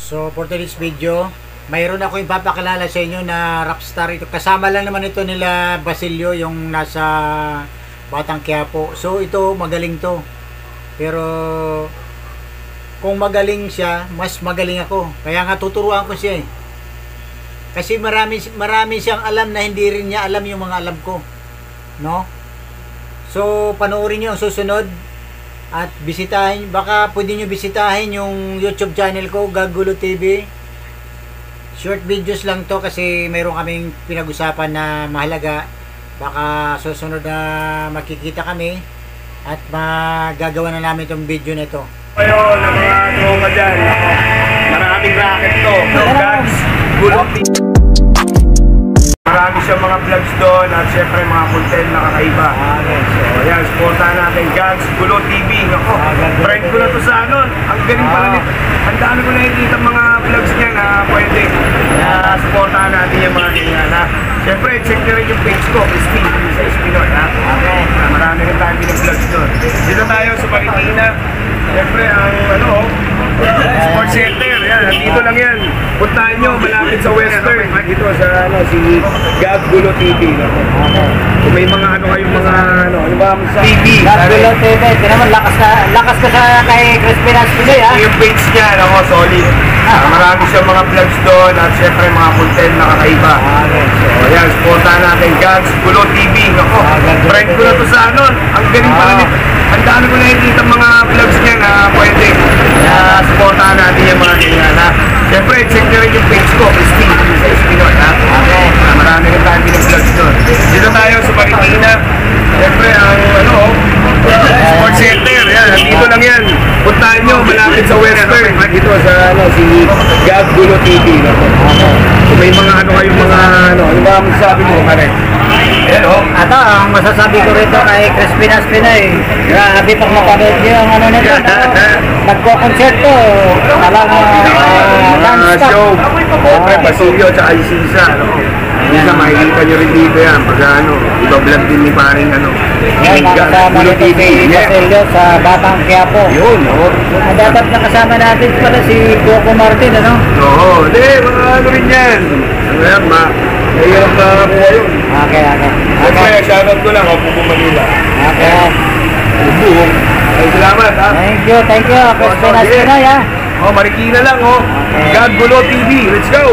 So for today's video, mayroon ako ipapakilala sa inyo na rockstar ito. Kasama lang naman ito nila Basilio, yung nasa Batang Quiapo. So ito magaling to. Pero kung magaling siya, mas magaling ako. Kaya nga tuturuan ko siya eh. Kasi marami siyang alam na hindi rin niya alam yung mga alam ko. No? So panoorin niyo ang susunod. At bisitahin, baka pwede nyo bisitahin yung YouTube channel ko, Gaggulo TV. Short videos lang to kasi mayroon kaming pinag-usapan na mahalaga. Baka susunod na makikita kami at magagawa na namin itong video na ito. Ayun, ang mga tropa dyan. Maraming racket to. Gaggulo TV. Marami siyang mga vlogs doon at syempre mga content na kakaiba. So yan, supportahan natin Gaggulo TV. Ako, friend ko na to sa ano. Ang galing pala nito. Ang dami ko nakikita mga vlogs niya na pwede. Supportahan natin yung mga ganyan. Syempre, check nyo rin yung page ko, Steve sa Espinol. Marami rin tayo pinag-vlogs doon. Dito tayo sa Marikina. Syempre, ang ano, Sports Center. Yan, dito lang yan. Puntahan nyo, malapit sa Western. Dito sa ano, si Gaggulo TV. Kung may mga ano kayong mga ano ba sa TV. Gaggulo TV, ito naman lakas ka sa kay Crispin Aspinoy ha. Yung page niya, ako, solid. Marami siyang mga vlogs doon at syempre mga content na kakaiba. So yan, supportahan natin Gaggulo TV. Ako, friend ko na to sa ano. Ang galing pala nito. Ang dami ko nakikita mga vlogs niya na pwede. Supportahan natin yung mga ganyan ha. Siyempre, check nyo rin yung page ko, Steve sa Espinol ha. Marami rin tayo pinag-vlogs doon. Dito tayo sa Marikina. Siyempre, ang ano, Sports Center. Yan, dito lang yan. Puntahan nyo, malapit sa Western. Dito sa ano, si Gaggulo TV. Kung may mga ano kayong mga ano ba ang sabi mo, Kare? Hello? Ato, ang masasabi ko rito kay Crispin Aspinoy, grabe pag mapanood niyo ang ano nito, nagko-concerto, alam mo, non-stop. Show, Basilio at Isisa, Isa, makikita nyo rin dito yan, pag ano, iba-vlog din ni paring ano, nakasama nito si Basilio sa Batang Quiapo. Yun, oo. Dapat nakasama natin pala si Coco Martin, ano? Oo, hindi, mga ano rin yan. Ano yan, mahirap na po yun. Okay. Siyempre, shoutout ko lang, Opo Manila. Okay. Buong. Ay, salamat, ha? Thank you, Crispin Aspinoy, ha? Oh, Marikina lang, oh. Okay. Gaggulo TV, let's go!